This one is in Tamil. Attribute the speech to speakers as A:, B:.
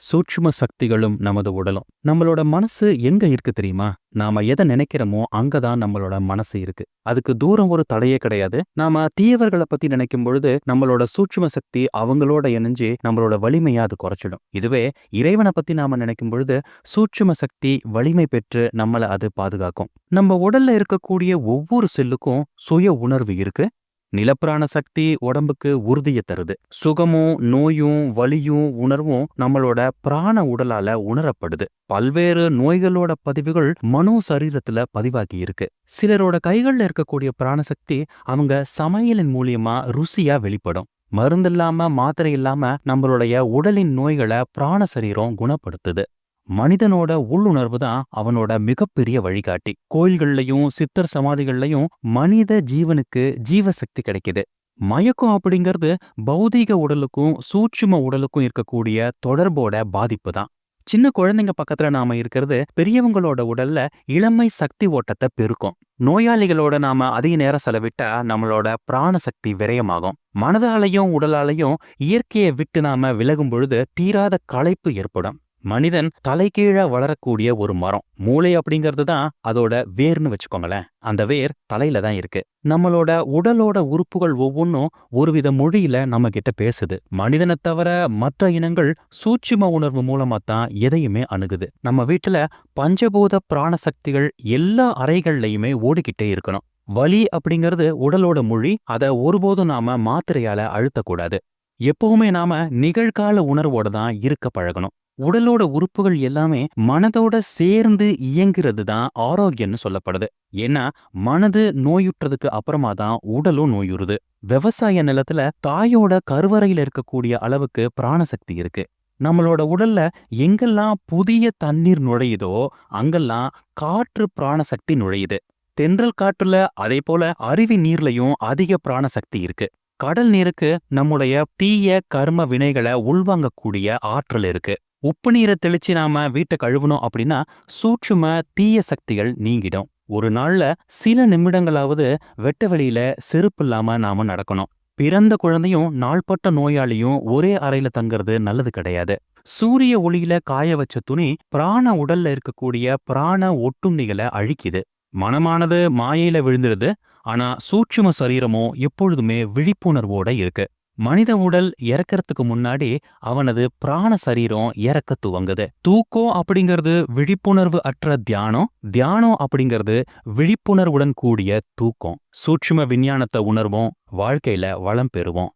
A: சூட்சும சக்திகளும் நமது உடலும். நம்மளோட மனசு எங்க இருக்கு தெரியுமா? நாம எதை நினைக்கிறோமோ அங்கதான் நம்மளோட மனசு இருக்கு. அதுக்கு தூரம் ஒரு தடையே கிடையாது. நாம தீயவர்களை பத்தி நினைக்கும் பொழுது நம்மளோட சூட்சும சக்தி அவங்களோட இணைஞ்சு நம்மளோட வலிமையை அது குறைச்சிடும். இதுவே இறைவனை பத்தி நாம நினைக்கும் பொழுது சூட்சும சக்தி வலிமை பெற்று நம்மளை அது பாதுகாக்கும். நம்ம உடல்ல இருக்கக்கூடிய ஒவ்வொரு செல்லுக்கும் சுய உணர்வு இருக்கு. நிலப்பிராண சக்தி உடம்புக்கு உறுதியை தருது. சுகமும் நோயும் வலியும் உணர்வும் நம்மளோட பிராண உடலால உணரப்படுது. பல்வேறு நோய்களோட பதிவுகள் மனோ சரீரத்துல பதிவாகி இருக்கு. சிலரோட கைகள்ல இருக்கக்கூடிய பிராணசக்தி அவங்க சமையலின் மூலியமா ருசியா வெளிப்படும். மருந்தில்லாம மாத்திரை இல்லாம நம்மளுடைய உடலின் நோய்களை பிராண சரீரம் குணப்படுத்துது. மனிதனோட உள்ளுணர்வு தான் அவனோட மிகப்பெரிய வழிகாட்டி. கோயில்கள்லயும் சித்தர் சமாதிகள்லயும் மனித ஜீவனுக்கு ஜீவசக்தி கிடைக்குது. மயக்கம் அப்படிங்கிறது பௌதீக உடலுக்கும் சூட்சும உடலுக்கும் இருக்கக்கூடிய தொடர்போட பாதிப்பு தான். சின்ன குழந்தைங்க பக்கத்துல நாம இருக்கிறது பெரியவங்களோட உடல்ல இளமை சக்தி ஓட்டத்தை பெருக்கும். நோயாளிகளோட நாம அதிக நேரம் செலவிட்டா நம்மளோட பிராண சக்தி விரயமாகும். மனதாலையும் உடலாலையும் இயற்கையை விட்டு நாம விலகும் பொழுது தீராத களைப்பு ஏற்படும். மனிதன் தலைகீழ வளரக்கூடிய ஒரு மரம். மூளை அப்படிங்கிறது தான் அதோட வேர்னு வச்சுக்கோங்களேன். அந்த வேர் தலையில தான் இருக்கு. நம்மளோட உடலோட உறுப்புகள் ஒவ்வொன்றும் ஒருவித மொழியில நம்ம கிட்ட பேசுது. மனிதனை தவிர மற்ற இனங்கள் சூட்சும உணர்வு மூலமா தான் எதையுமே அணுகுது. நம்ம வீட்டுல பஞ்சபூத பிராண சக்திகள் எல்லா அறைகள்லயுமே ஓடிக்கிட்டே இருக்கணும். வலி அப்படிங்கிறது உடலோட மொழி. அதை ஒருபோதும் நாம மாத்திரையால அழுத்தக்கூடாது. எப்பவுமே நாம நிகழ்கால உணர்வோட தான் இருக்க பழகணும். உடலோட உறுப்புகள் எல்லாமே மனதோட சேர்ந்து இயங்குறது தான் ஆரோக்கியம்னு சொல்லப்படுது. ஏன்னா மனது நோயுற்றதுக்கு அப்புறமா தான் உடலும் நோயுறுது. விவசாய நிலத்துல தாயோட கருவறையில இருக்கக்கூடிய அளவுக்கு பிராணசக்தி இருக்கு. நம்மளோட உடல்ல எங்கெல்லாம் புதிய தண்ணீர் நுழையுதோ அங்கெல்லாம் காற்று பிராணசக்தி நுழையுது. தென்றல் காற்றுல அதே போல அருவி நீர்லயும் அதிக பிராணசக்தி இருக்கு. கடல் நீருக்கு நம்முடைய தீய கர்ம வினைகளை உள்வாங்கக்கூடிய ஆற்றல் இருக்கு. உப்பு நீரை தெளிச்சு நாம வீட்டை கழுவணும் அப்படின்னா சூட்சும தீய சக்திகள் நீங்கிடும். ஒரு நாள்ல சில நிமிடங்களாவது வெட்ட வெளியில செருப்பு இல்லாம நாம நடக்கணும். பிறந்த குழந்தையும் நாள்பட்ட நோயாளியும் ஒரே அறையில தங்குறது நல்லது கிடையாது. சூரிய ஒளியில காய வச்ச துணி பிராண உடல்ல இருக்கக்கூடிய பிராண ஒட்டுண்ணிகளை அழிக்குது. மனமானது மாயையில விழுந்துருது. ஆனா சூட்சும சரீரமோ எப்பொழுதுமே விழிப்புணர்வோட இருக்கு. மனித உடல் இறக்கறதுக்கு முன்னாடி அவனது பிராண சரீரம் இறக்க துவங்குது. தூக்கம் அப்படிங்கிறது விழிப்புணர்வு அற்ற தியானம். தியானம் அப்படிங்கிறது விழிப்புணர்வுடன் கூடிய தூக்கம். சூட்சும விஞ்ஞானத்தை உணர்வோம், வாழ்க்கையில வளம் பெறுவோம்.